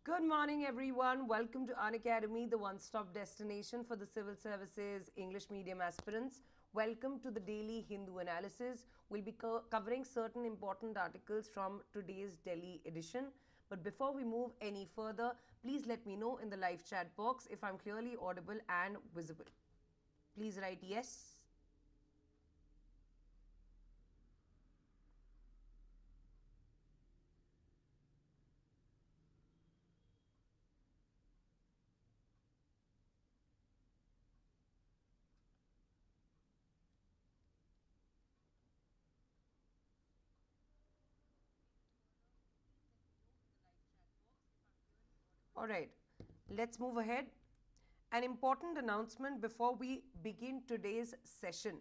Good morning, everyone. Welcome to Unacademy, the one-stop destination for the civil services English medium aspirants. Welcome to the daily Hindu analysis. We'll be covering certain important articles from today's Delhi edition. But before we move any further, please let me know in the live chat box if I'm clearly audible and visible. Please write yes. All right, let's move ahead. An important announcement before we begin today's session.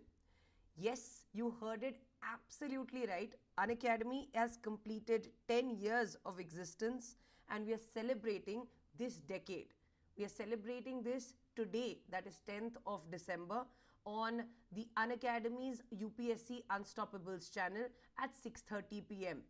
Yes, you heard it absolutely right. Unacademy has completed 10 years of existence and we are celebrating this decade. We are celebrating this today, that is 10th of December, on the Unacademy's UPSC Unstoppables channel at 6:30 p.m.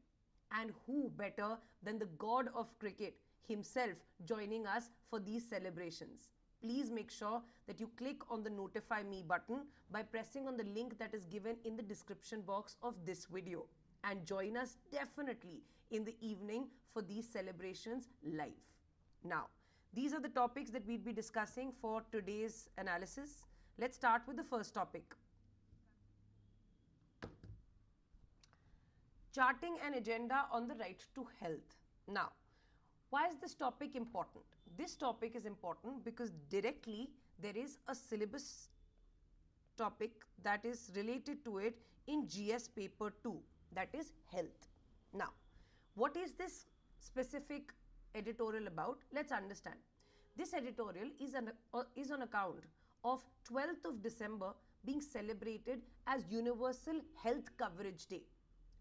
And who better than the god of cricket himself joining us for these celebrations. Please make sure that you click on the notify me button by pressing on the link that is given in the description box of this video and join us definitely in the evening for these celebrations live. Now, these are the topics that we'll be discussing for today's analysis. Let's start with the first topic. Charting an agenda on the right to health. Now, why is this topic important? This topic is important because directly there is a syllabus topic that is related to it in GS paper 2, that is health. Now, what is this specific editorial about? Let's understand. This editorial is on account of 12th of December being celebrated as Universal Health Coverage Day.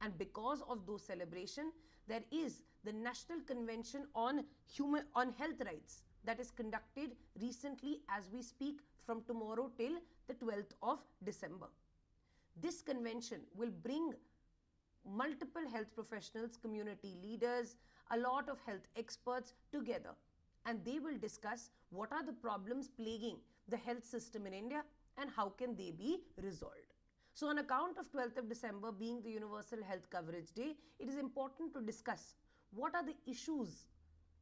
And because of those celebrations, there is the National Convention on Health Rights that is conducted recently as we speak from tomorrow till the 12th of December. This convention will bring multiple health professionals, community leaders, a lot of health experts together, and they will discuss what are the problems plaguing the health system in India and how can they be resolved. So on account of 12th of December being the Universal Health Coverage Day, it is important to discuss what are the issues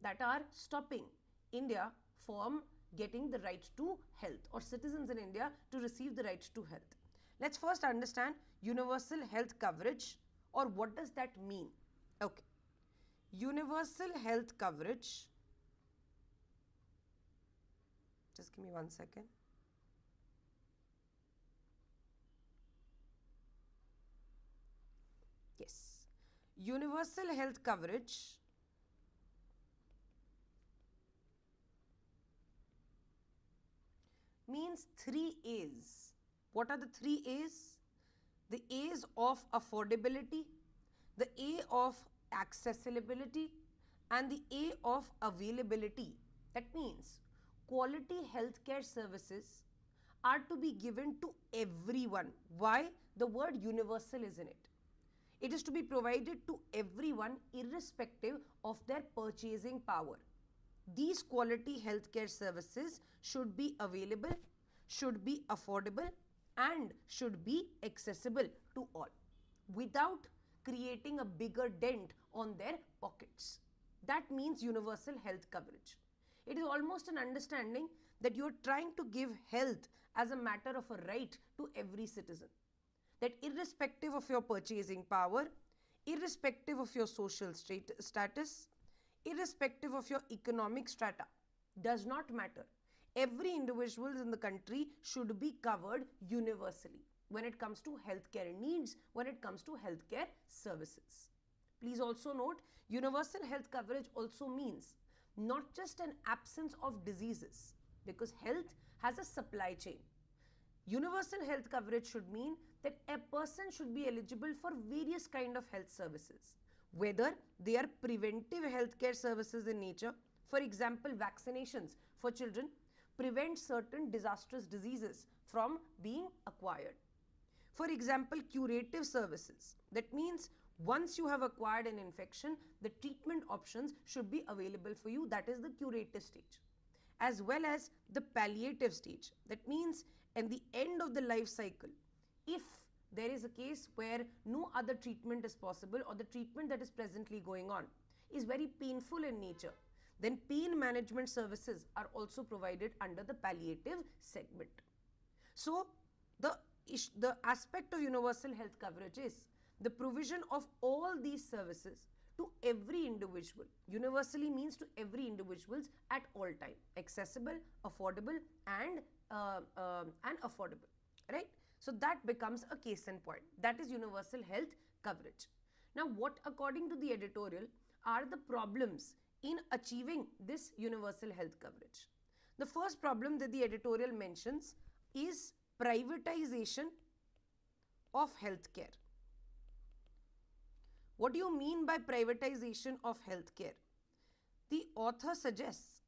that are stopping India from getting the right to health or citizens in India to receive the right to health. Let's first understand Universal Health Coverage or what does that mean? Okay. Universal Health Coverage, just give me 1 second. Yes, universal health coverage means 3 A's. What are the 3 A's? The A's of affordability, the A of accessibility, and the A of availability. That means quality healthcare services are to be given to everyone. Why? The word universal is in it. It is to be provided to everyone irrespective of their purchasing power. These quality healthcare services should be available, should be affordable, and should be accessible to all without creating a bigger dent on their pockets. That means universal health coverage. It is almost an understanding that you are trying to give health as a matter of a right to every citizen. That irrespective of your purchasing power, irrespective of your social status, irrespective of your economic strata, does not matter. Every individual in the country should be covered universally when it comes to healthcare needs, when it comes to healthcare services. Please also note, universal health coverage also means not just an absence of diseases, because health has a supply chain. Universal health coverage should mean that a person should be eligible for various kind of health services, whether they are preventive healthcare services in nature. For example, vaccinations for children prevent certain disastrous diseases from being acquired. For example, curative services. That means Once you have acquired an infection, the treatment options should be available for you. That is the curative stage. As well as the palliative stage. That means at the end of the life cycle, if there is a case where no other treatment is possible, or the treatment that is presently going on is very painful in nature, then pain management services are also provided under the palliative segment. So the aspect of universal health coverage is the provision of all these services to every individual. Universally means to every individuals at all time, accessible, affordable, and affordable, right? So that becomes a case in point. That is universal health coverage. Now, what according to the editorial are the problems in achieving this universal health coverage? The first problem that the editorial mentions is privatization of healthcare. What do you mean by privatization of healthcare? The author suggests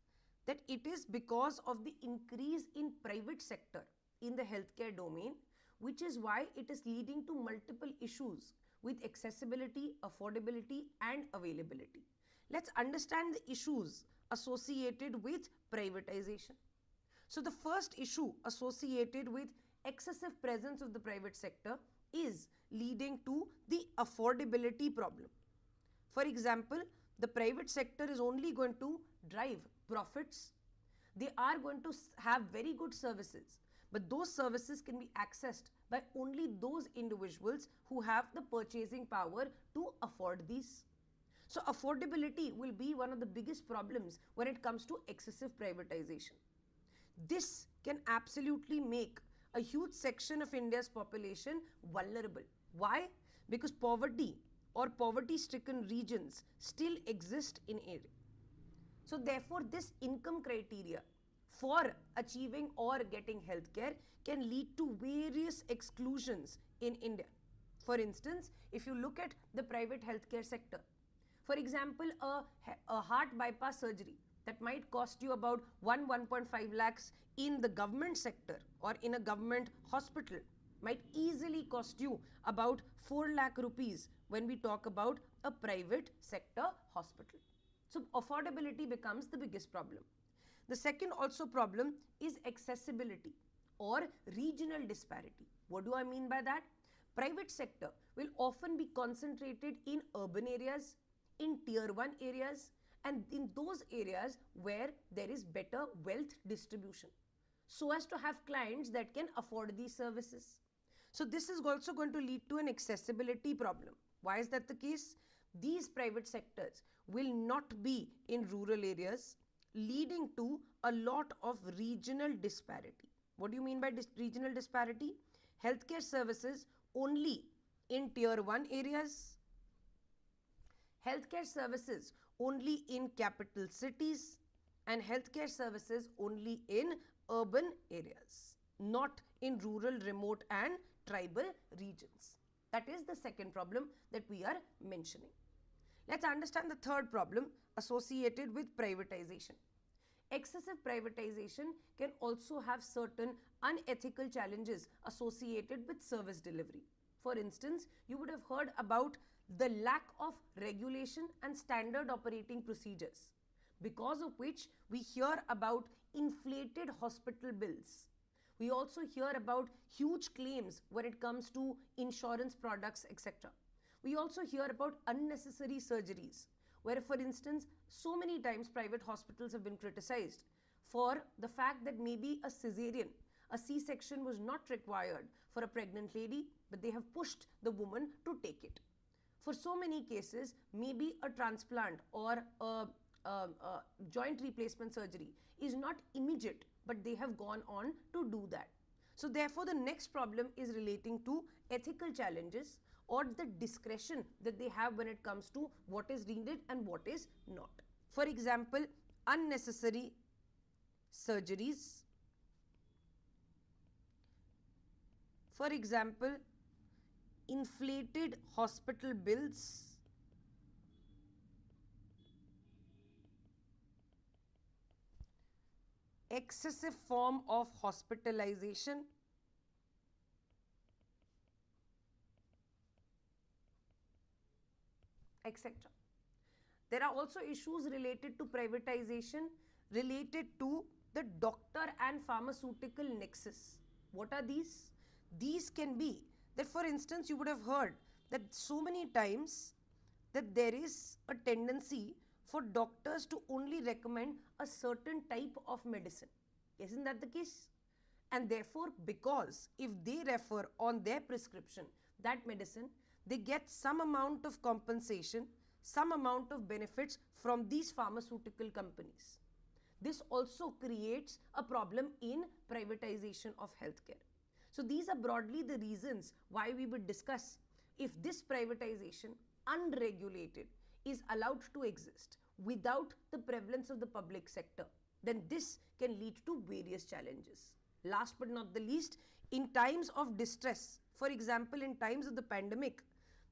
that it is because of the increase in private sector in the healthcare domain, which is why it is leading to multiple issues with accessibility, affordability, and availability. Let's understand the issues associated with privatization. So the first issue associated with excessive presence of the private sector is leading to the affordability problem. For example, the private sector is only going to drive profits. They are going to have very good services, but those services can be accessed by only those individuals who have the purchasing power to afford these. So affordability will be one of the biggest problems when it comes to excessive privatization. This can absolutely make a huge section of India's population vulnerable. Why? Because poverty or poverty-stricken regions still exist in area. So therefore, this income criteria for achieving or getting healthcare can lead to various exclusions in India. For instance, if you look at the private healthcare sector, for example, a heart bypass surgery that might cost you about 1.5 lakhs in the government sector or in a government hospital might easily cost you about 4 lakh rupees when we talk about a private sector hospital. So affordability becomes the biggest problem. The second also problem is accessibility or regional disparity. What do I mean by that? Private sector will often be concentrated in urban areas, in tier 1 areas, and in those areas where there is better wealth distribution, so as to have clients that can afford these services. So this is also going to lead to an accessibility problem. Why is that the case? These private sectors will not be in rural areas, leading to a lot of regional disparity. What do you mean by regional disparity? Healthcare services only in tier 1 areas, healthcare services only in capital cities, and healthcare services only in urban areas, not in rural, remote and tribal regions. That is the second problem that we are mentioning. Let's understand the third problem associated with privatization. Excessive privatization can also have certain unethical challenges associated with service delivery. For instance, you would have heard about the lack of regulation and standard operating procedures, because of which we hear about inflated hospital bills. We also hear about huge claims when it comes to insurance products, etc. We also hear about unnecessary surgeries, where, for instance, so many times private hospitals have been criticized for the fact that maybe a cesarean, a C-section was not required for a pregnant lady, but they have pushed the woman to take it. For so many cases, maybe a transplant or a joint replacement surgery is not immediate, but they have gone on to do that. So therefore, the next problem is relating to ethical challenges or the discretion that they have when it comes to what is needed and what is not. For example, unnecessary surgeries. For example, inflated hospital bills. Excessive form of hospitalization. etc. There are also issues related to privatization, related to the doctor and pharmaceutical nexus. What are these? These can be that, for instance, you would have heard that so many times that there is a tendency for doctors to only recommend a certain type of medicine. Isn't that the case? And therefore, because if they refer on their prescription that medicine, they get some amount of compensation, some amount of benefits from these pharmaceutical companies. This also creates a problem in privatization of healthcare. So these are broadly the reasons why we would discuss if this privatization, unregulated, is allowed to exist without the prevalence of the public sector, then this can lead to various challenges. Last but not the least, in times of distress, for example, in times of the pandemic,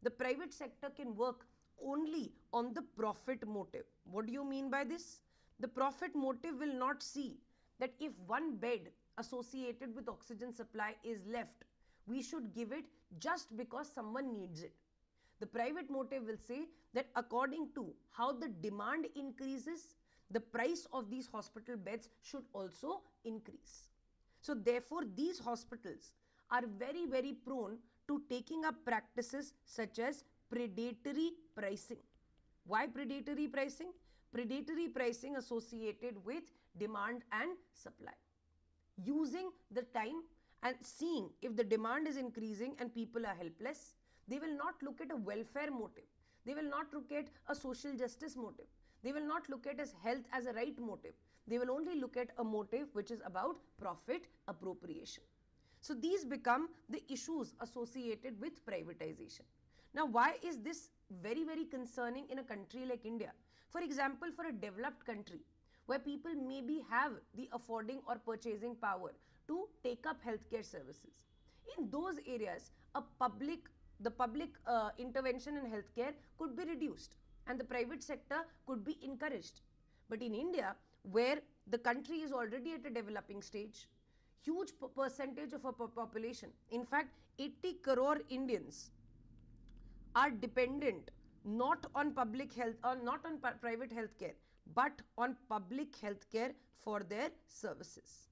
the private sector can work only on the profit motive. What do you mean by this? The profit motive will not see that if one bed associated with oxygen supply is left, we should give it just because someone needs it. The private motive will say that according to how the demand increases, the price of these hospital beds should also increase. So therefore, these hospitals are very, very prone to taking up practices such as predatory pricing. Why predatory pricing? Predatory pricing associated with demand and supply. Using the time and seeing if the demand is increasing and people are helpless, they will not look at a welfare motive. They will not look at a social justice motive. They will not look at as health as a right motive. They will only look at a motive which is about profit appropriation. So these become the issues associated with privatization. Now, why is this very, very concerning in a country like India? For example, for a developed country where people maybe have the affording or purchasing power to take up healthcare services. In those areas, the public intervention in healthcare could be reduced and the private sector could be encouraged. But in India, where the country is already at a developing stage, huge percentage of our population, in fact 80 crore Indians are dependent not on public health or not on private healthcare, but on public healthcare for their services.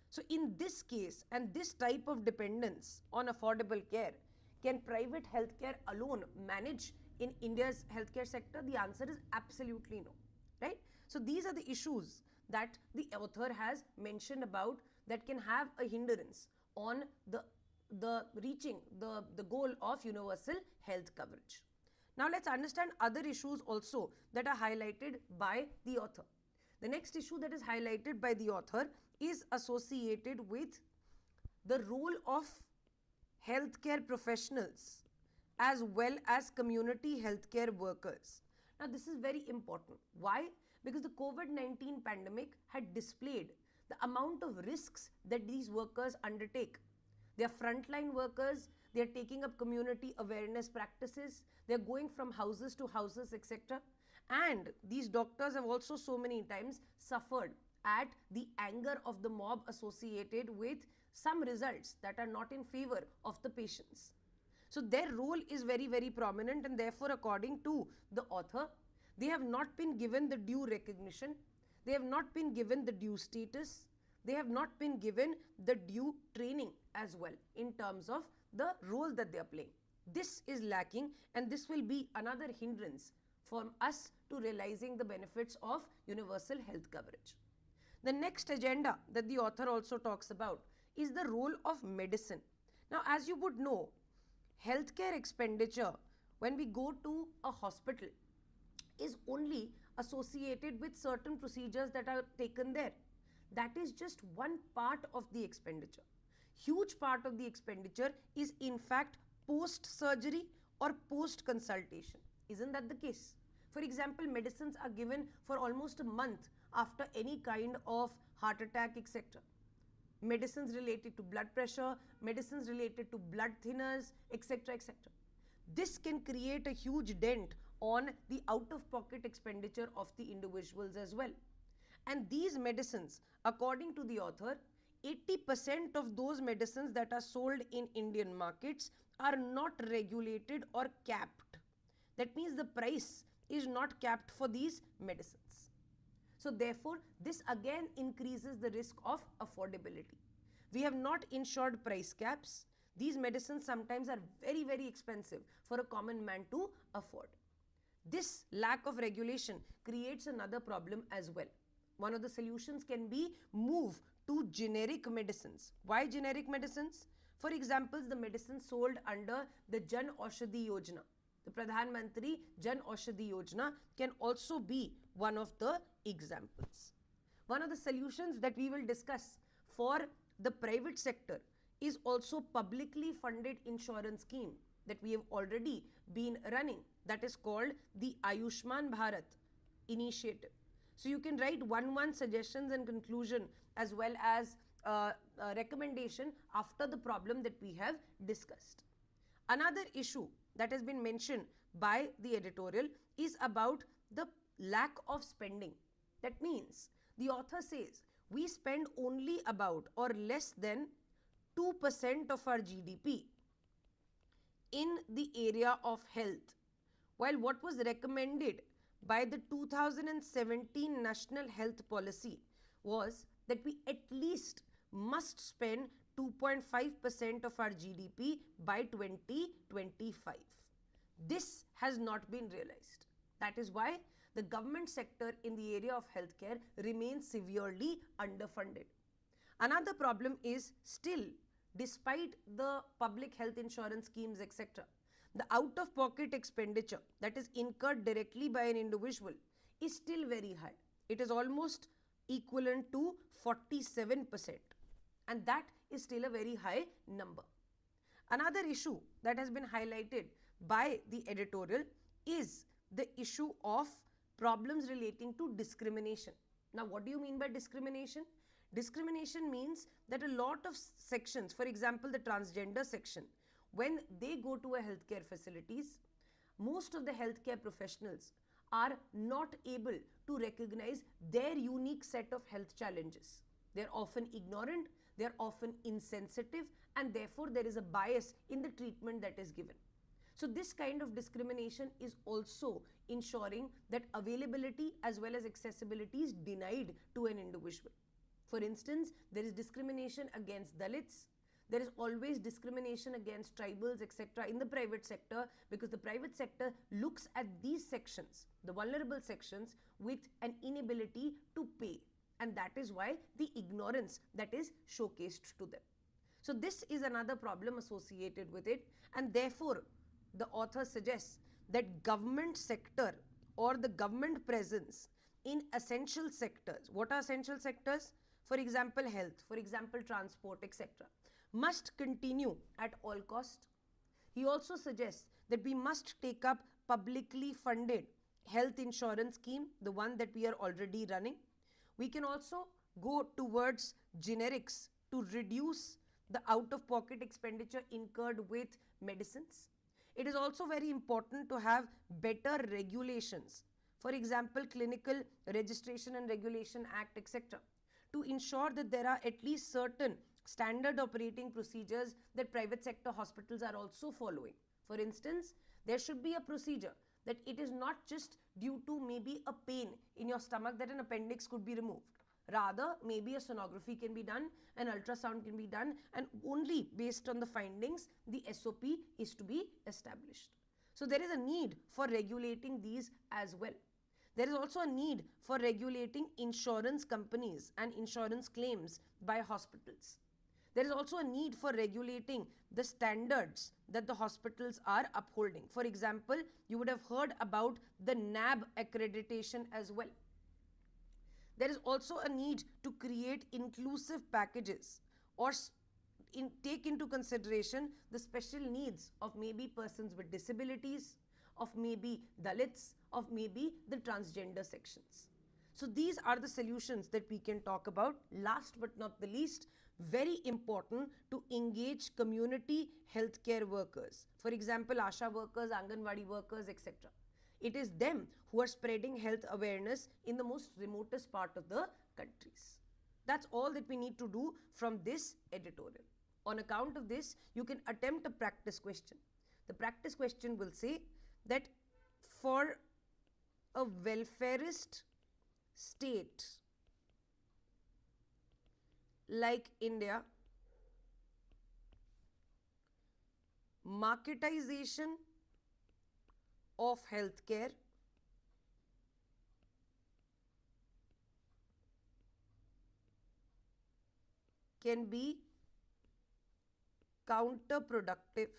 So in this case and this type of dependence on affordable care, can private healthcare alone manage in India's healthcare sector? The answer is absolutely no, right? So these are the issues that the author has mentioned about that can have a hindrance on the reaching the goal of universal health coverage. Now let's understand other issues also that are highlighted by the author. The next issue that is highlighted by the author is associated with the role of healthcare professionals as well as community healthcare workers. Now this is very important. Why? Because the COVID-19 pandemic had displayed the amount of risks that these workers undertake. They are frontline workers, they are taking up community awareness practices, they are going from houses to houses, etc. And these doctors have also so many times suffered at the anger of the mob associated with some results that are not in favor of the patients. So their role is very, very prominent, and therefore according to the author, they have not been given the due recognition, they have not been given the due status, they have not been given the due training as well in terms of the role that they are playing. This is lacking, and this will be another hindrance for us to realizing the benefits of universal health coverage. The next agenda that the author also talks about is the role of medicine. Now, as you would know, healthcare expenditure when we go to a hospital is only associated with certain procedures that are taken there. That is just one part of the expenditure. Huge part of the expenditure is in fact post-surgery or post-consultation. Isn't that the case? For example, medicines are given for almost a month after any kind of heart attack, etc. Medicines related to blood pressure, medicines related to blood thinners, etc., etc. This can create a huge dent on the out-of-pocket expenditure of the individuals as well. And these medicines, according to the author, 80% of those medicines that are sold in Indian markets are not regulated or capped. That means the price is not capped for these medicines. So therefore, this again increases the risk of affordability. We have not ensured price caps. These medicines sometimes are very, very expensive for a common man to afford. This lack of regulation creates another problem as well. One of the solutions can be move to generic medicines. Why generic medicines? For example, the medicine sold under the Jan Aushadhi Yojana. The Pradhan Mantri Jan Aushadhi Yojana can also be one of the examples. One of the solutions that we will discuss for the private sector is also publicly funded insurance scheme that we have already been running. That is called the Ayushman Bharat initiative. So you can write 1 suggestions and conclusion as well as a recommendation after the problem that we have discussed. Another issue that has been mentioned by the editorial is about the lack of spending. That means the author says we spend only about or less than 2% of our GDP in the area of health, while what was recommended by the 2017 National Health Policy was that we at least must spend 2.5% of our GDP by 2025. This has not been realized. That is why the government sector in the area of healthcare remains severely underfunded. Another problem is still, despite the public health insurance schemes, etc., the out-of-pocket expenditure that is incurred directly by an individual is still very high. It is almost equivalent to 47%, and that is still a very high number. Another issue that has been highlighted by the editorial is the issue of problems relating to discrimination. Now, what do you mean by discrimination? Discrimination means that a lot of sections, for example, the transgender section, when they go to a healthcare facilities, most of the healthcare professionals are not able to recognize their unique set of health challenges. They're often ignorant, they're often insensitive, and therefore there is a bias in the treatment that is given. So this kind of discrimination is also ensuring that availability as well as accessibility is denied to an individual. For instance, there is discrimination against Dalits. There is always discrimination against tribals, etc. in the private sector, because the private sector looks at these sections, the vulnerable sections, with an inability to pay. And that is why the ignorance that is showcased to them. So this is another problem associated with it, and therefore the author suggests that government sector or the government presence in essential sectors. What are essential sectors? For example, health, for example, transport, etc., must continue at all cost. He also suggests that we must take up publicly funded health insurance scheme, the one that we are already running. We can also go towards generics to reduce the out-of-pocket expenditure incurred with medicines. It is also very important to have better regulations. For example, Clinical Registration and Regulation Act, etc., to ensure that there are at least certain standard operating procedures that private sector hospitals are also following. For instance, there should be a procedure that it is not just due to maybe a pain in your stomach that an appendix could be removed. Rather, maybe a sonography can be done, an ultrasound can be done, and only based on the findings, the SOP is to be established. So there is a need for regulating these as well. There is also a need for regulating insurance companies and insurance claims by hospitals. There is also a need for regulating the standards that the hospitals are upholding. For example, you would have heard about the NAB accreditation as well. There is also a need to create inclusive packages or take into consideration the special needs of maybe persons with disabilities, of maybe Dalits, of maybe the transgender sections. So these are the solutions that we can talk about. Last but not the least, very important to engage community healthcare workers. For example, Asha workers, Anganwadi workers, etc. It is them who are spreading health awareness in the most remotest part of the countries. That's all that we need to do from this editorial. On account of this, you can attempt a practice question. The practice question will say that for a welfarist state like India, marketization of healthcare, can be counterproductive.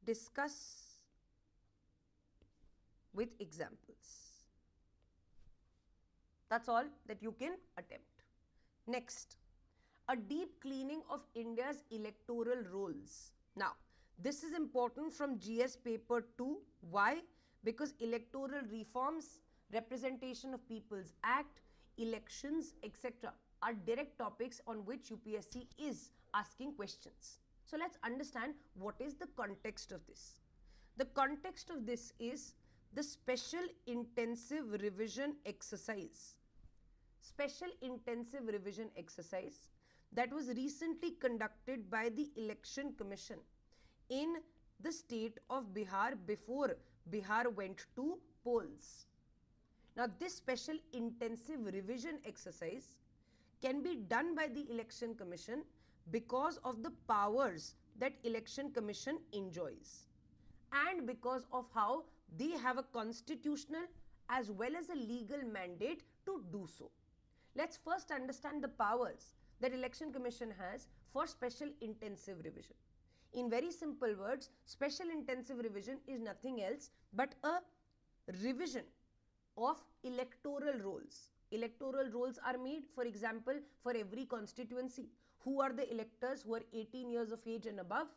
Discuss with examples. That's all that you can attempt. Next, a deep cleaning of India's electoral rolls. Now, this is important from GS paper 2. Why? Because electoral reforms, Representation of People's Act, elections, etc. are direct topics on which UPSC is asking questions. So let's understand what is the context of this. The context of this is the Special Intensive Revision Exercise. Special Intensive Revision Exercise that was recently conducted by the Election Commission in the state of Bihar before Bihar went to polls. Now, this Special Intensive Revision Exercise can be done by the Election Commission because of the powers that Election Commission enjoys and because of how they have a constitutional as well as a legal mandate to do so. Let's first understand the powers that Election Commission has for Special Intensive Revision. In very simple words, Special Intensive Revision is nothing else but a revision of electoral rolls. Electoral rolls are made, for example, for every constituency. Who are the electors who are 18 years of age and above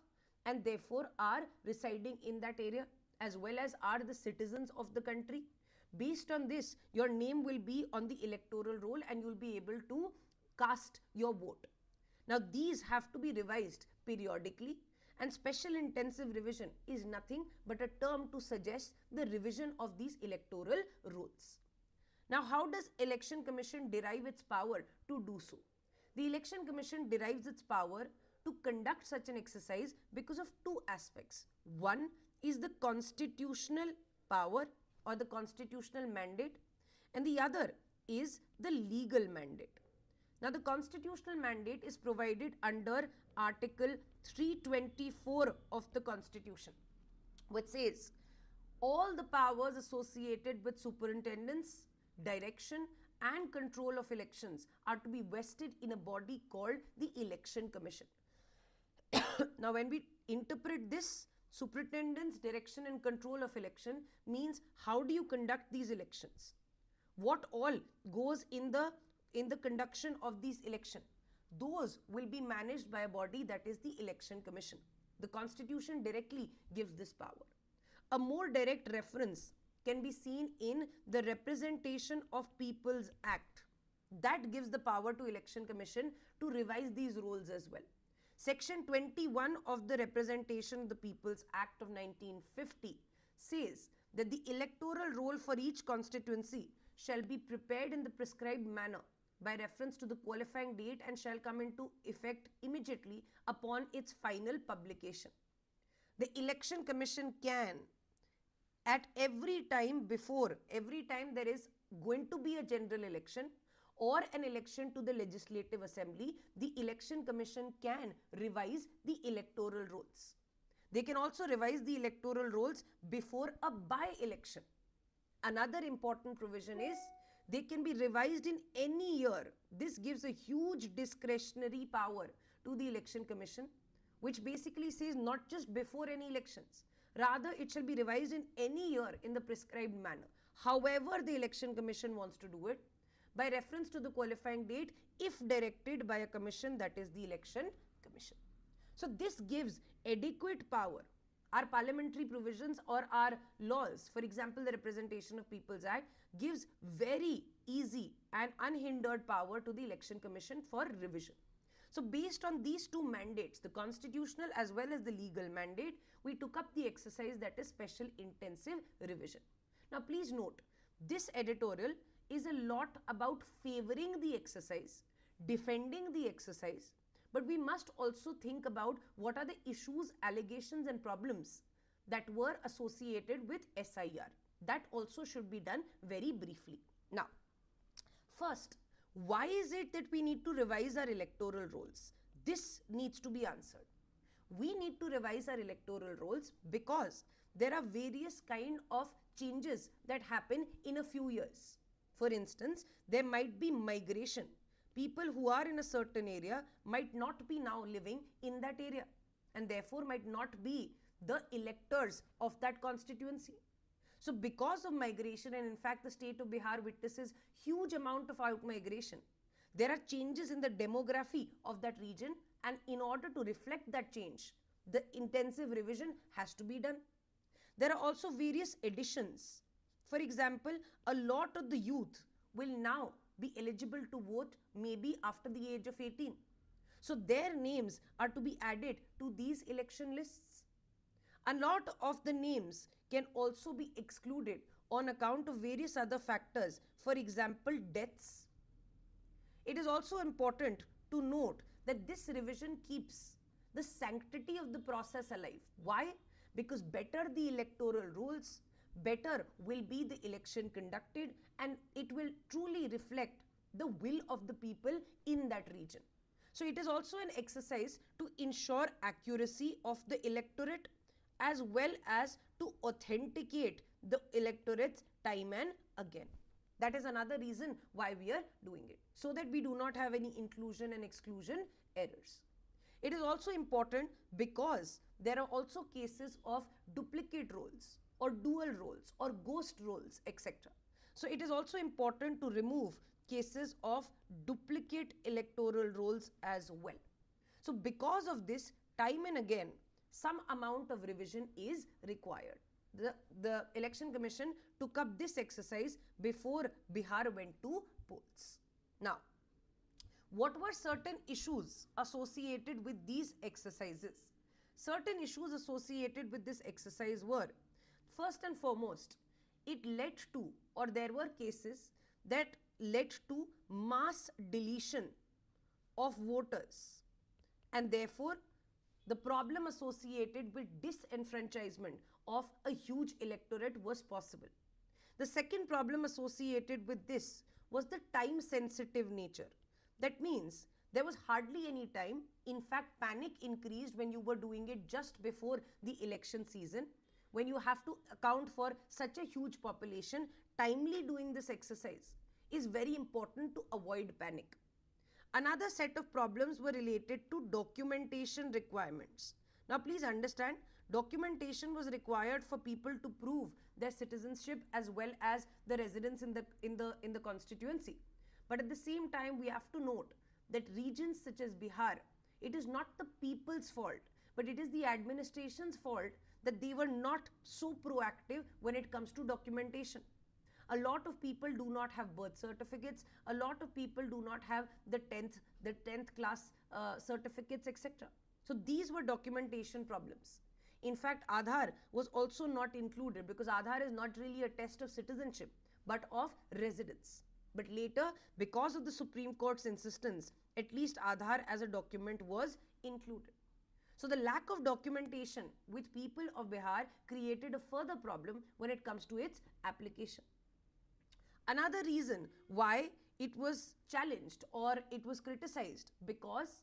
and therefore are residing in that area, as well as are the citizens of the country. Based on this, your name will be on the electoral roll and you will be able to cast your vote. Now, these have to be revised periodically, and Special Intensive Revision is nothing but a term to suggest the revision of these electoral rolls. Now, how does Election Commission derive its power to do so? The Election Commission derives its power to conduct such an exercise because of two aspects. One is the constitutional power or the constitutional mandate, and the other is the legal mandate. Now, the constitutional mandate is provided under Article 324 of the Constitution, which says all the powers associated with superintendence, direction and control of elections are to be vested in a body called the Election Commission. Now, when we interpret this, superintendence, direction and control of election means how do you conduct these elections? What all goes in the conduction of these elections? Those will be managed by a body that is the Election Commission. The Constitution directly gives this power. A more direct reference can be seen in the Representation of People's Act. That gives the power to Election Commission to revise these rules as well. Section 21 of the Representation of the People's Act of 1950 says that the electoral roll for each constituency shall be prepared in the prescribed manner by reference to the qualifying date and shall come into effect immediately upon its final publication. The Election Commission can, at every time there is going to be a general election or an election to the Legislative Assembly, the Election Commission can revise the electoral rolls. They can also revise the electoral rolls before a by-election. Another important provision is they can be revised in any year. This gives a huge discretionary power to the Election Commission, which basically says not just before any elections, rather it shall be revised in any year in the prescribed manner. However the Election Commission wants to do it, by reference to the qualifying date if directed by a commission, that is the Election Commission. So this gives adequate power. Our parliamentary provisions or our laws, for example, the Representation of People's Act, gives very easy and unhindered power to the Election Commission for revision. So based on these two mandates, the constitutional as well as the legal mandate, we took up the exercise that is Special Intensive Revision. Now please note, this editorial is a lot about favoring the exercise, defending the exercise, but we must also think about what are the issues, allegations and problems that were associated with SIR. That also should be done very briefly. Now, first, why is it that we need to revise our electoral rolls? This needs to be answered. We need to revise our electoral rolls because there are various kind of changes that happen in a few years. For instance, there might be migration. People who are in a certain area might not be now living in that area and therefore might not be the electors of that constituency. So because of migration, and in fact the state of Bihar witnesses huge amount of out-migration, there are changes in the demography of that region, and in order to reflect that change, the intensive revision has to be done. There are also various additions. For example, a lot of the youth will now be eligible to vote maybe after the age of 18. So their names are to be added to these election lists. A lot of the names can also be excluded on account of various other factors, for example, deaths. It is also important to note that this revision keeps the sanctity of the process alive. Why? Because better the electoral rules, better will be the election conducted, and it will truly reflect the will of the people in that region. So it is also an exercise to ensure accuracy of the electorate as well as to authenticate the electorates time and again. That is another reason why we are doing it, so that we do not have any inclusion and exclusion errors. It is also important because there are also cases of duplicate roles or dual roles or ghost roles, etc. So it is also important to remove cases of duplicate electoral rolls as well. So because of this, time and again, some amount of revision is required. The Election Commission took up this exercise before Bihar went to polls. Now, what were certain issues associated with these exercises? Certain issues associated with this exercise were, first and foremost, it led to, or there were cases that led to mass deletion of voters, and therefore the problem associated with disenfranchisement of a huge electorate was possible. The second problem associated with this was the time sensitive nature. That means there was hardly any time. In fact, panic increased when you were doing it just before the election season. When you have to account for such a huge population, timely doing this exercise is very important to avoid panic. Another set of problems were related to documentation requirements. Now please understand, documentation was required for people to prove their citizenship as well as the residence in the constituency. But at the same time, we have to note that regions such as Bihar, it is not the people's fault, but it is the administration's fault that they were not so proactive when it comes to documentation. A lot of people do not have birth certificates. A lot of people do not have the 10th class certificates, etc. So these were documentation problems. In fact, Aadhaar was also not included because Aadhaar is not really a test of citizenship, but of residence. But later, because of the Supreme Court's insistence, at least Aadhaar as a document was included. So the lack of documentation with people of Bihar created a further problem when it comes to its application. Another reason why it was challenged or it was criticized, because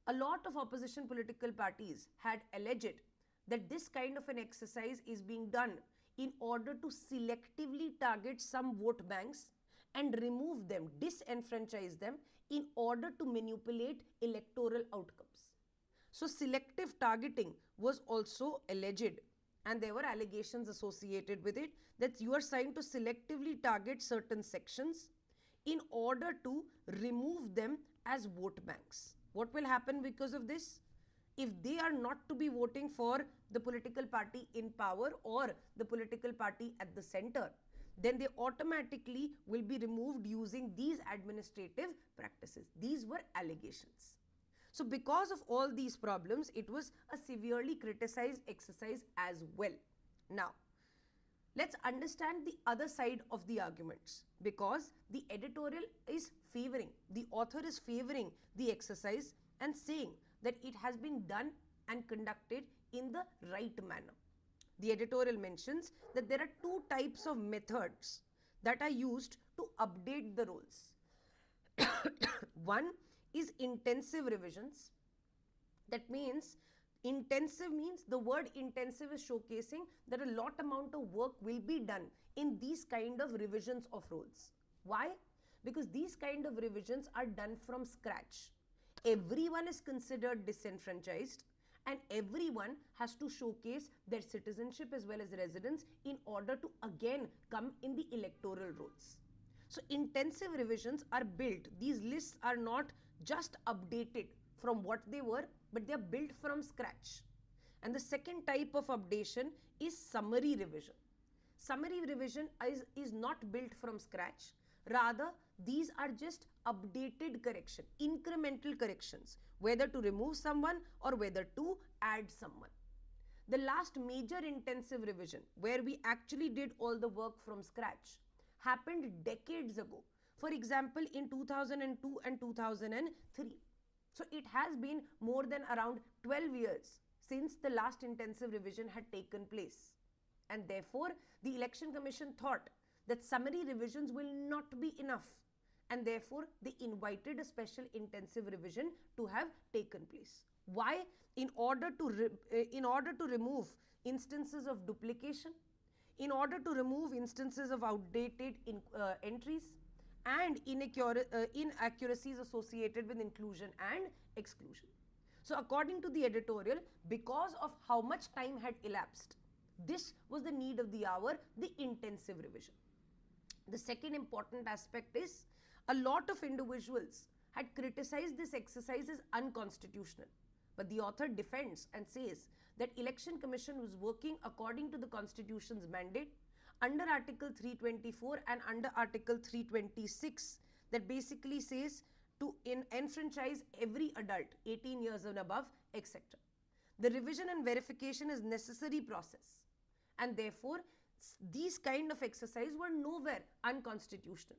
a lot of opposition political parties had alleged that this kind of an exercise is being done in order to selectively target some vote banks and remove them, disenfranchise them in order to manipulate electoral outcomes. So selective targeting was also alleged, and there were allegations associated with it that you are trying to selectively target certain sections in order to remove them as vote banks. What will happen because of this? If they are not to be voting for the political party in power or the political party at the center, then they automatically will be removed using these administrative practices. These were allegations. So because of all these problems, it was a severely criticized exercise as well. Now, let's understand the other side of the arguments, because the editorial is favoring, the author is favoring the exercise and saying that it has been done and conducted in the right manner. The editorial mentions that there are two types of methods that are used to update the rolls. One is intensive revisions. That means intensive means the word intensive is showcasing that a lot amount of work will be done in these kind of revisions of roles. Why? Because these kind of revisions are done from scratch. Everyone is considered disenfranchised and everyone has to showcase their citizenship as well as residence in order to again come in the electoral rolls. So intensive revisions are built. These lists are not just updated from what they were, but they are built from scratch. And the second type of updation is summary revision. Summary revision is not built from scratch. Rather, these are just updated correction, incremental corrections, whether to remove someone or whether to add someone. The last major intensive revision, where we actually did all the work from scratch, happened decades ago. For example, in 2002 and 2003. So it has been more than around 12 years since the last intensive revision had taken place. And therefore, the Election Commission thought that summary revisions will not be enough. And therefore, they invited a special intensive revision to have taken place. Why? In order to remove instances of duplication, in order to remove instances of outdated entries and inaccuracies associated with inclusion and exclusion. So according to the editorial, because of how much time had elapsed, this was the need of the hour, the intensive revision. The second important aspect is a lot of individuals had criticized this exercise as unconstitutional. But the author defends and says that Election Commission was working according to the Constitution's mandate under Article 324 and under Article 326 that basically says to enfranchise every adult 18 years and above, etc. The revision and verification is necessary process, and therefore these kind of exercise were nowhere unconstitutional.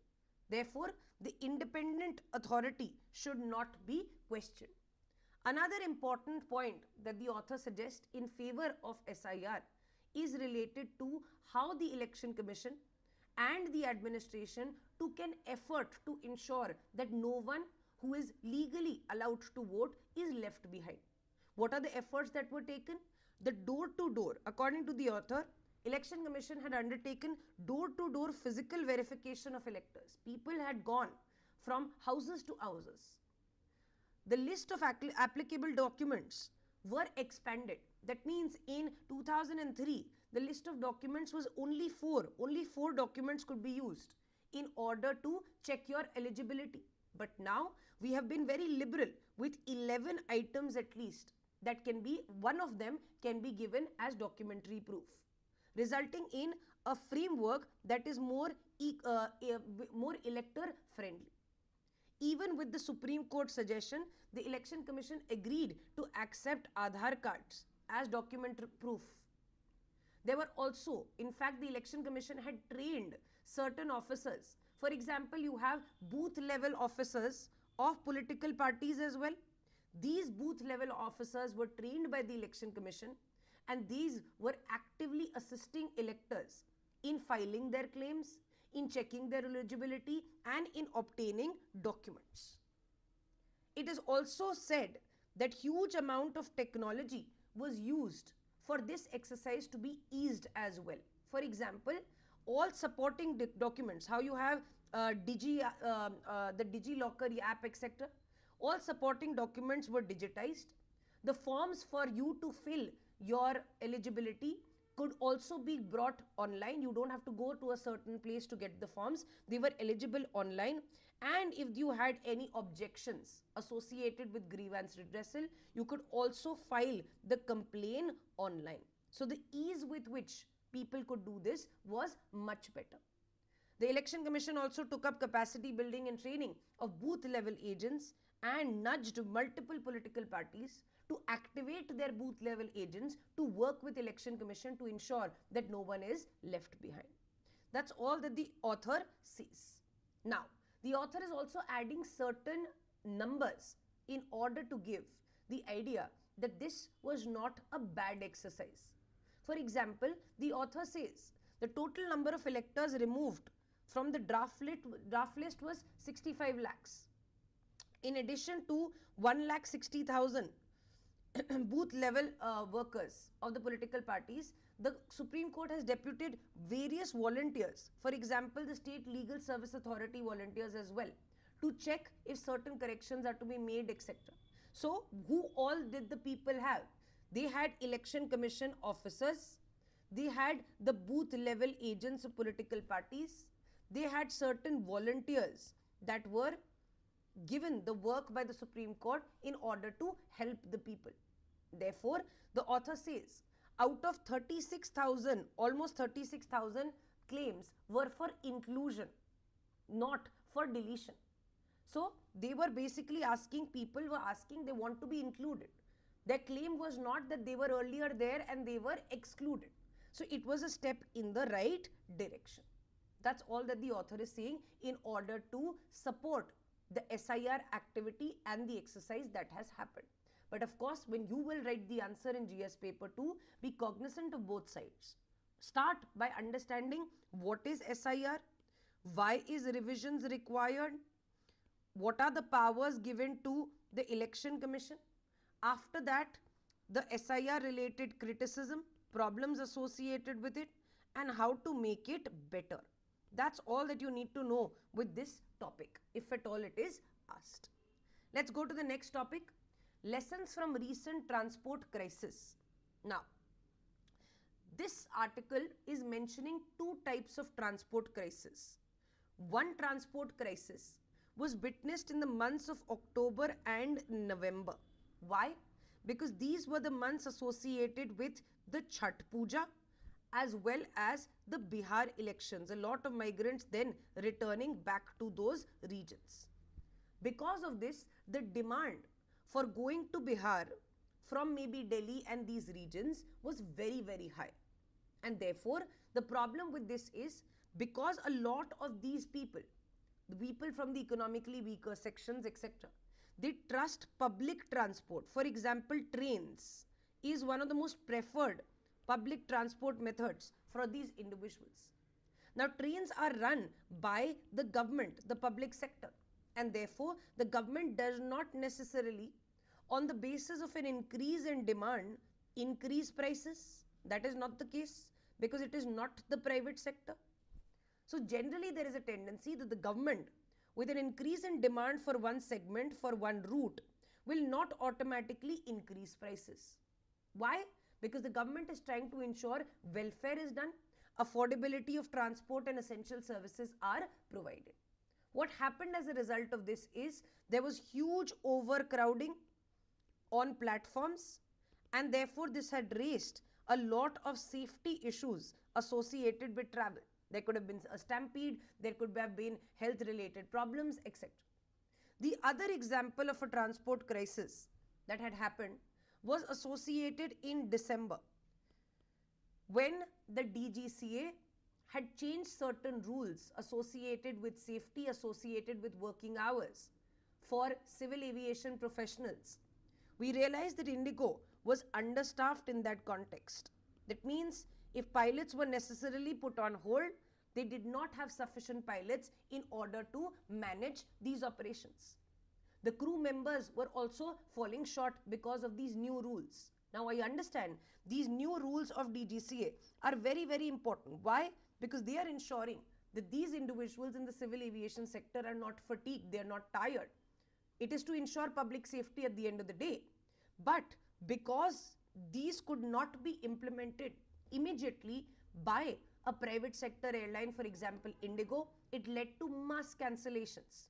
Therefore, the independent authority should not be questioned. Another important point that the author suggests in favor of SIR is related to how the Election Commission and the administration took an effort to ensure that no one who is legally allowed to vote is left behind. What are the efforts that were taken? The door-to-door, according to the author, Election Commission had undertaken door-to-door physical verification of electors. People had gone from houses to houses. The list of applicable documents were expanded. That means in 2003, the list of documents was only four. Only 4 documents could be used in order to check your eligibility. But now we have been very liberal with 11 items at least that can be, one of them can be given as documentary proof, resulting in a framework that is more elector friendly. Even with the Supreme Court suggestion, the Election Commission agreed to accept Aadhaar cards as document proof. There were also, in fact, the Election Commission had trained certain officers. For example, you have booth level officers of political parties as well. These booth level officers were trained by the Election Commission, and these were actively assisting electors in filing their claims, in checking their eligibility, and in obtaining documents. It is also said that huge amount of technology was used for this exercise to be eased as well. For example, all supporting documents, how you have the DigiLocker app, etc. All supporting documents were digitized. The forms for you to fill your eligibility could also be brought online. You don't have to go to a certain place to get the forms. They were eligible online. And if you had any objections associated with grievance redressal, you could also file the complaint online. So the ease with which people could do this was much better. The Election Commission also took up capacity building and training of booth level agents and nudged multiple political parties to activate their booth level agents to work with Election Commission to ensure that no one is left behind. That's all that the author says. Now, the author is also adding certain numbers in order to give the idea that this was not a bad exercise. For example, the author says the total number of electors removed from the draft list was 65 lakhs. In addition to 1,60,000 booth level workers of the political parties, the Supreme Court has deputed various volunteers, for example, the State Legal Service Authority volunteers as well, to check if certain corrections are to be made, etc. So, who all did the people have? They had election commission officers, they had the booth level agents of political parties, they had certain volunteers that were given the work by the Supreme Court in order to help the people. Therefore, the author says, out of 36,000, almost 36,000 claims were for inclusion, not for deletion. So, they were basically asking, people were asking, they want to be included. Their claim was not that they were earlier there and they were excluded. So, it was a step in the right direction. That's all that the author is saying in order to support the SIR activity and the exercise that has happened. But of course, when you will write the answer in GS paper 2, be cognizant of both sides. Start by understanding what is SIR, why is revisions required, what are the powers given to the Election Commission. After that, the SIR related criticism, problems associated with it, and how to make it better. That's all that you need to know with this topic, if at all it is asked. Let's go to the next topic. Lessons from recent transport crisis. Now, this article is mentioning two types of transport crisis. One transport crisis was witnessed in the months of October and November. Why? Because these were the months associated with the Chhath Puja as well as the Bihar elections. A lot of migrants then returning back to those regions. Because of this, the demand for going to Bihar from maybe Delhi and these regions was very, very high. And therefore, the problem with this is because a lot of these people, the people from the economically weaker sections, etc., they trust public transport. For example, trains is one of the most preferred public transport methods for these individuals. Now, trains are run by the government, the public sector, and therefore, the government does not necessarily, on the basis of an increase in demand, increase prices. That is not the case because it is not the private sector. So, generally, there is a tendency that the government, with an increase in demand for one segment, for one route, will not automatically increase prices. Why? Because the government is trying to ensure welfare is done, affordability of transport and essential services are provided. What happened as a result of this is there was huge overcrowding on platforms, and therefore this had raised a lot of safety issues associated with travel. There could have been a stampede, there could have been health related problems, etc. The other example of a transport crisis that had happened was associated in December when the DGCA had changed certain rules associated with safety, associated with working hours for civil aviation professionals. We realized that Indigo was understaffed in that context. That means if pilots were necessarily put on hold, they did not have sufficient pilots in order to manage these operations. The crew members were also falling short because of these new rules. Now, I understand these new rules of DGCA are very, very important. Why? Because they are ensuring that these individuals in the civil aviation sector are not fatigued, they are not tired. It is to ensure public safety at the end of the day. But because these could not be implemented immediately by a private sector airline, for example, Indigo, it led to mass cancellations.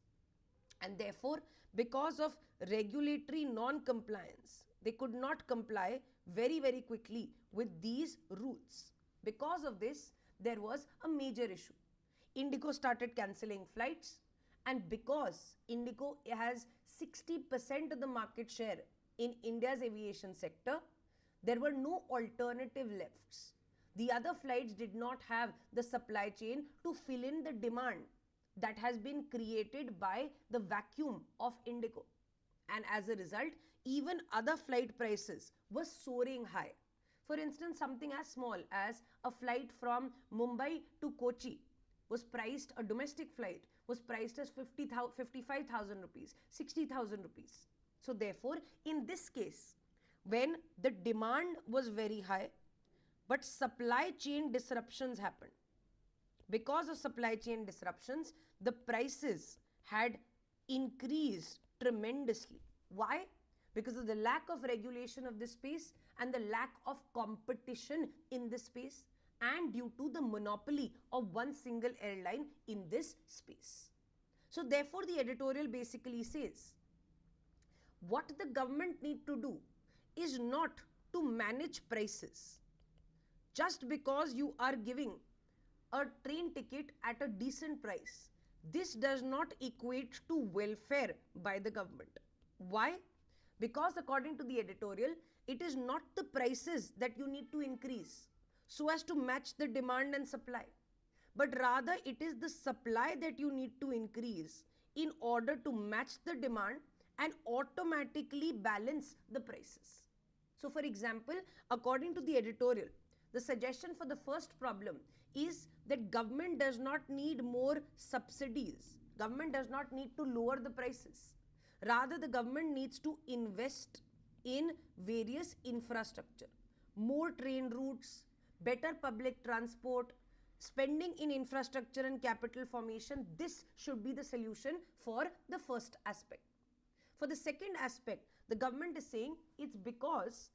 And therefore, because of regulatory non-compliance, they could not comply very, very quickly with these rules. Because of this, there was a major issue. Indigo started cancelling flights, and because Indigo has 60% of the market share in India's aviation sector, there were no alternative lefts. The other flights did not have the supply chain to fill in the demand that has been created by the vacuum of Indigo. And as a result, even other flight prices were soaring high. For instance, something as small as a flight from Mumbai to Kochi was priced, a domestic flight was priced as 55,000 rupees, 60,000 rupees. So therefore, in this case, when the demand was very high, but supply chain disruptions happened. Because of supply chain disruptions, the prices had increased tremendously. Why? Because of the lack of regulation of this space and the lack of competition in this space, and due to the monopoly of one single airline in this space. So therefore, the editorial basically says, what the government need to do is not to manage prices. Just because you are giving a train ticket at a decent price, this does not equate to welfare by the government. Why? Because according to the editorial, it is not the prices that you need to increase so as to match the demand and supply, but rather it is the supply that you need to increase in order to match the demand and automatically balance the prices. So for example, according to the editorial, the suggestion for the first problem is that government does not need more subsidies. Government does not need to lower the prices. Rather, the government needs to invest in various infrastructure, more train routes, better public transport, spending in infrastructure and capital formation. This should be the solution for the first aspect. For the second aspect, the government is saying it's because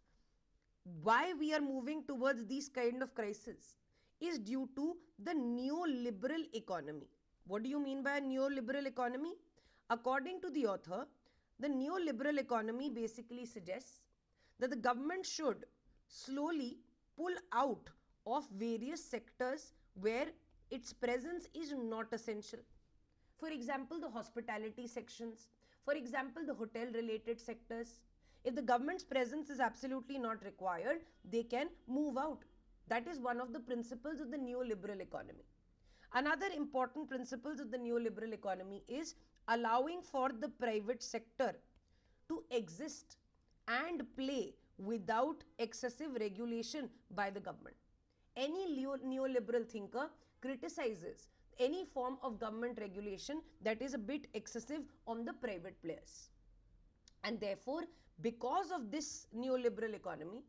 why we are moving towards these kind of crises is due to the neoliberal economy. What do you mean by a neoliberal economy? According to the author, the neoliberal economy basically suggests that the government should slowly pull out of various sectors where its presence is not essential. For example, the hospitality sections, for example, the hotel related sectors. If the government's presence is absolutely not required, they can move out. That is one of the principles of the neoliberal economy. Another important principle of the neoliberal economy is allowing for the private sector to exist and play without excessive regulation by the government. Any neoliberal thinker criticizes any form of government regulation that is a bit excessive on the private players. And therefore, because of this neoliberal economy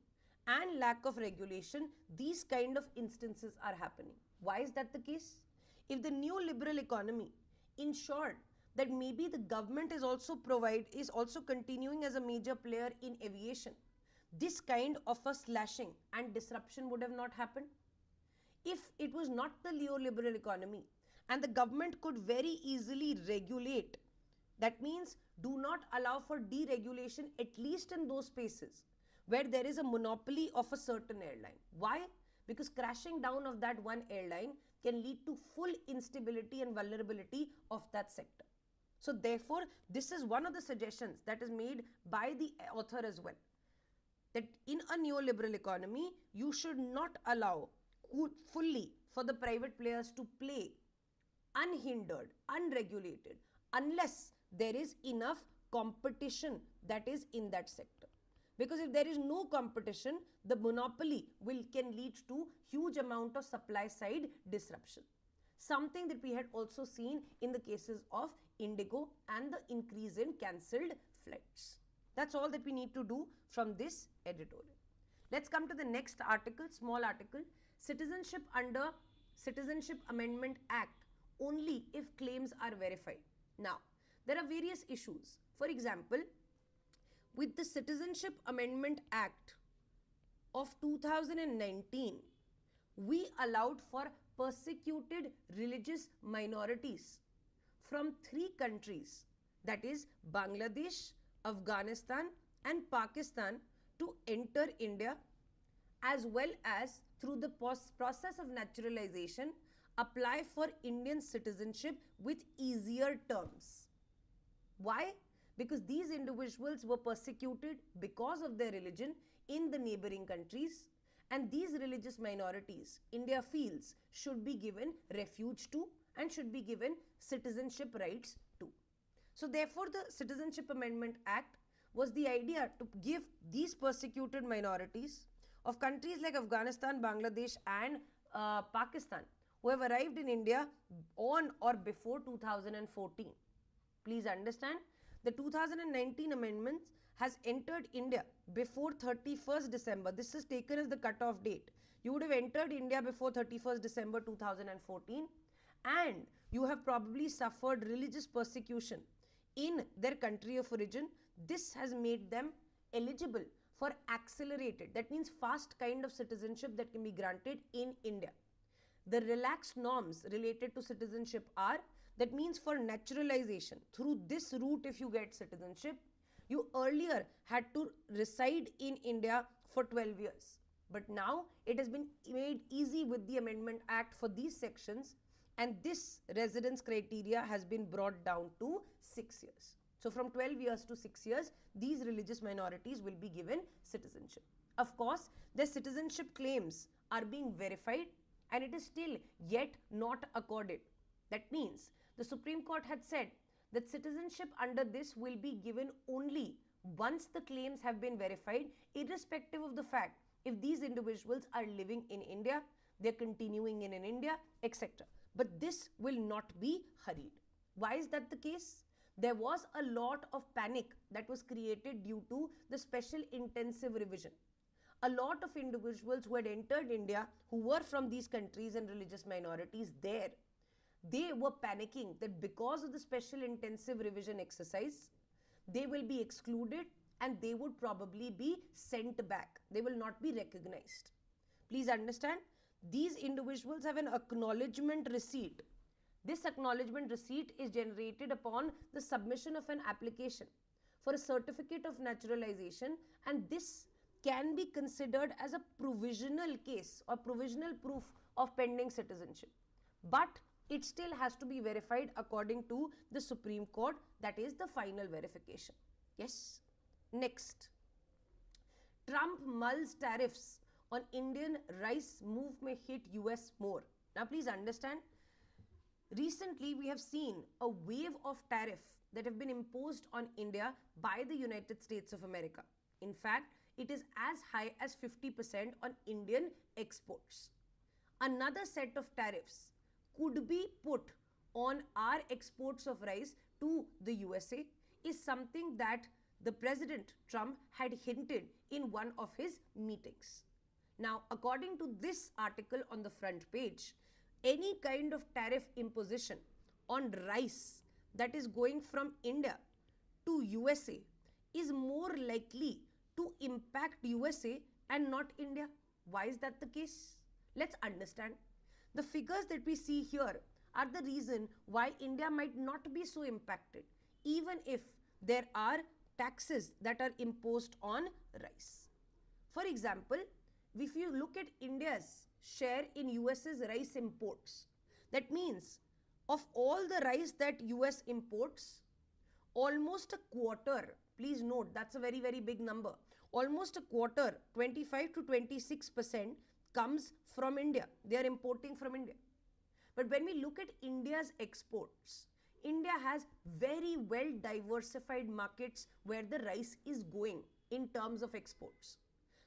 and lack of regulation, these kind of instances are happening. Why is that the case? If the neoliberal economy ensured that maybe the government is also continuing as a major player in aviation, this kind of a slashing and disruption would have not happened. If it was not the neoliberal economy and the government could very easily regulate, that means do not allow for deregulation, at least in those spaces where there is a monopoly of a certain airline. Why? Because crashing down of that one airline can lead to full instability and vulnerability of that sector. So therefore, this is one of the suggestions that is made by the author as well, that in a neoliberal economy, you should not allow fully for the private players to play unhindered, unregulated, unless there is enough competition that is in that sector. Because if there is no competition, the monopoly can lead to huge amount of supply side disruption. Something that we had also seen in the cases of Indigo and the increase in cancelled flights. That's all that we need to do from this editorial. Let's come to the next article, small article. Citizenship under Citizenship Amendment Act only if claims are verified. Now, there are various issues. For example, with the Citizenship Amendment Act of 2019, we allowed for persecuted religious minorities from 3 countries, that is Bangladesh, Afghanistan and Pakistan, to enter India, as well as through the process of naturalization apply for Indian citizenship with easier terms. Why? Because these individuals were persecuted because of their religion in the neighboring countries, and these religious minorities, India feels, should be given refuge to and should be given citizenship rights to. So therefore, the Citizenship Amendment Act was the idea to give these persecuted minorities of countries like Afghanistan, Bangladesh and Pakistan who have arrived in India on or before 2014. Please understand, the 2019 amendments has entered India before 31st December. This is taken as the cut-off date. You would have entered India before 31st December 2014 and you have probably suffered religious persecution in their country of origin. This has made them eligible for accelerated, that means fast kind of citizenship that can be granted in India. The relaxed norms related to citizenship are, that means for naturalization, through this route if you get citizenship, you earlier had to reside in India for 12 years. But now it has been made easy with the Amendment Act for these sections, and this residence criteria has been brought down to 6 years. So from 12 years to 6 years, these religious minorities will be given citizenship. Of course, their citizenship claims are being verified and it is still yet not accorded. That means the Supreme Court had said that citizenship under this will be given only once the claims have been verified, irrespective of the fact if these individuals are living in India, they're continuing in India, etc. But this will not be hurried. Why is that the case? There was a lot of panic that was created due to the special intensive revision. A lot of individuals who had entered India, who were from these countries and religious minorities there, they were panicking that because of the special intensive revision exercise, they will be excluded and they would probably be sent back. They will not be recognized. Please understand, these individuals have an acknowledgement receipt. This acknowledgement receipt is generated upon the submission of an application for a certificate of naturalization, and this can be considered as a provisional case or provisional proof of pending citizenship. But it still has to be verified according to the Supreme Court, that is the final verification. Yes. Next, Trump mulls tariffs on Indian rice move may hit US more. Now please understand, recently we have seen a wave of tariff that have been imposed on India by the United States of America. In fact, it is as high as 50% on Indian exports. Another set of tariffs could be put on our exports of rice to the USA is something that the President Trump had hinted in one of his meetings. Now, according to this article on the front page, any kind of tariff imposition on rice that is going from India to USA is more likely to impact USA and not India. Why is that the case? Let's understand. The figures that we see here are the reason why India might not be so impacted, even if there are taxes that are imposed on rice. For example, if you look at India's share in US's rice imports, that means of all the rice that US imports, almost a quarter, please note that's a very, very big number, almost a quarter, 25 to 26% comes from India. They are importing from India. But when we look at India's exports, India has very well diversified markets where the rice is going in terms of exports.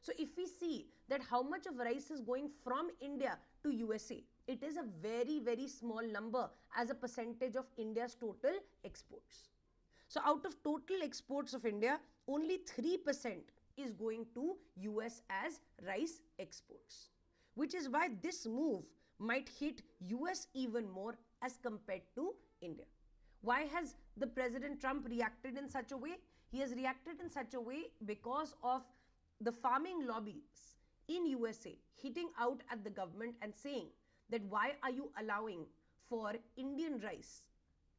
So if we see that how much of rice is going from India to USA, it is a very, very small number as a percentage of India's total exports. So out of total exports of India, only 3% is going to US as rice exports, which is why this move might hit US even more as compared to India. Why has the President Trump reacted in such a way? He has reacted in such a way because of the farming lobbies in USA hitting out at the government and saying that why are you allowing for Indian rice,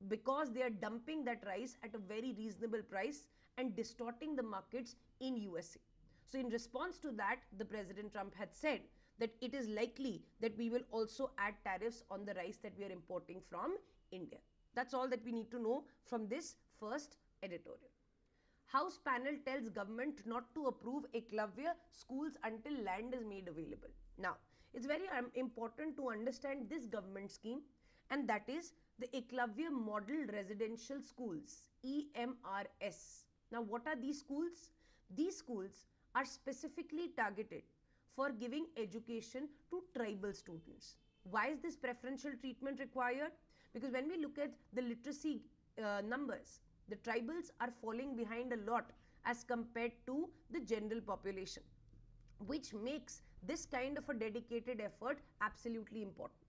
because they are dumping that rice at a very reasonable price and distorting the markets in USA. So in response to that, the President Trump had said that it is likely that we will also add tariffs on the rice that we are importing from India. That's all that we need to know from this first editorial. House panel tells government not to approve Eklavya schools until land is made available. Now, it's very important to understand this government scheme, and that is the Eklavya Model Residential Schools, EMRS. Now, what are these schools? These schools are specifically targeted for giving education to tribal students. Why is this preferential treatment required? Because when we look at the literacy numbers, the tribals are falling behind a lot as compared to the general population, which makes this kind of a dedicated effort absolutely important.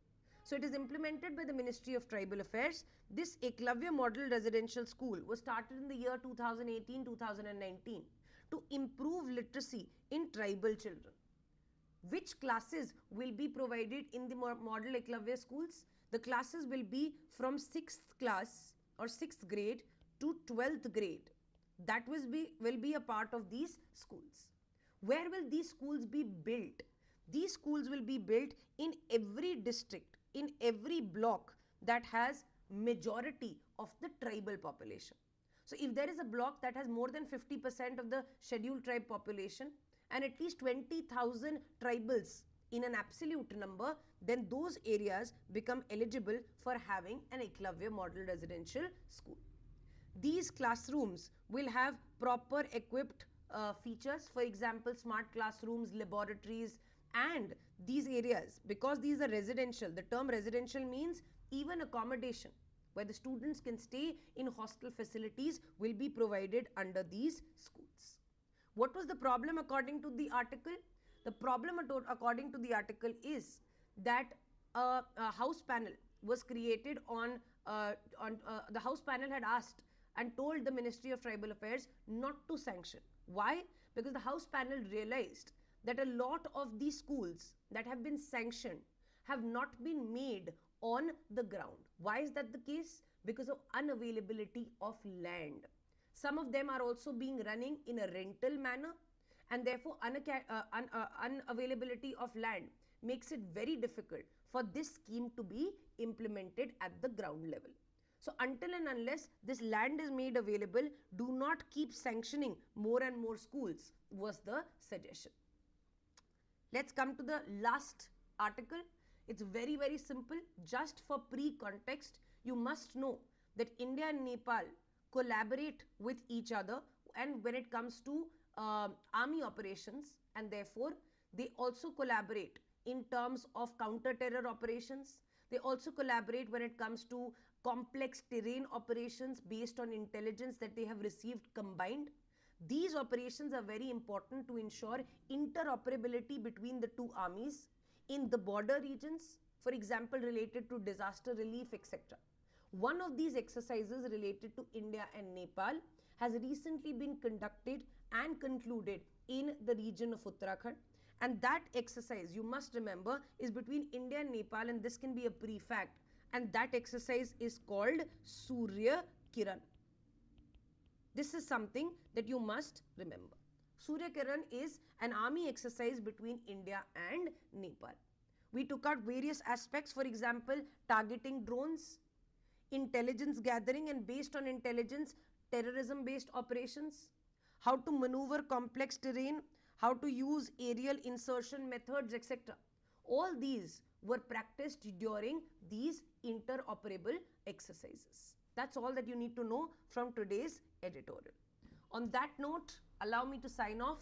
So it is implemented by the Ministry of Tribal Affairs. This Eklavya Model Residential School was started in the year 2018-2019 to improve literacy in tribal children. Which classes will be provided in the Model Eklavya schools? The classes will be from 6th class or 6th grade to 12th grade. That will be a part of these schools. Where will these schools be built? These schools will be built in every district, in every block that has majority of the tribal population. So if there is a block that has more than 50% of the scheduled tribe population and at least 20,000 tribals in an absolute number, then those areas become eligible for having an Eklavya Model Residential School. These classrooms will have proper equipped features, for example, smart classrooms, laboratories, and these areas, because these are residential, the term residential means even accommodation where the students can stay in hostel facilities will be provided under these schools. What was the problem according to the article? The problem according to the article is that a house panel was created the house panel had asked and told the Ministry of Tribal Affairs not to sanction. Why? Because the house panel realized that a lot of these schools that have been sanctioned have not been made on the ground. Why is that the case? Because of unavailability of land. Some of them are also being running in a rental manner, and therefore unavailability of land makes it very difficult for this scheme to be implemented at the ground level. So until and unless this land is made available, do not keep sanctioning more and more schools was the suggestion. Let's come to the last article. It's very, very simple. Just for pre-context, you must know that India and Nepal collaborate with each other and when it comes to army operations, and therefore they also collaborate in terms of counter-terror operations. They also collaborate when it comes to complex terrain operations based on intelligence that they have received combined. These operations are very important to ensure interoperability between the two armies in the border regions, for example, related to disaster relief, etc. One of these exercises related to India and Nepal has recently been conducted and concluded in the region of Uttarakhand. And that exercise, you must remember, is between India and Nepal, and this can be a pre-fact. And that exercise is called Surya Kiran. This is something that you must remember. Surya Kiran is an army exercise between India and Nepal. We took out various aspects, for example, targeting drones, intelligence gathering, and based on intelligence, terrorism-based operations, how to maneuver complex terrain, how to use aerial insertion methods, etc. All these were practiced during these interoperable exercises. That's all that you need to know from today's editorial. On that note, allow me to sign off.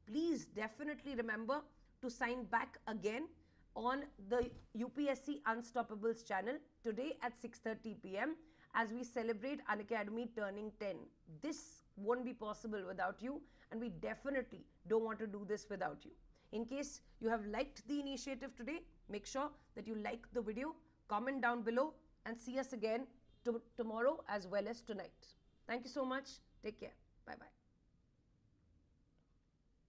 Please definitely remember to sign back again on the UPSC Unstoppables channel today at 6:30 p.m. as we celebrate Unacademy turning 10. This won't be possible without you, and we definitely don't want to do this without you. In case you have liked the initiative today, make sure that you like the video, comment down below, and see us again tomorrow as well as tonight. Thank you so much. Take care. Bye-bye.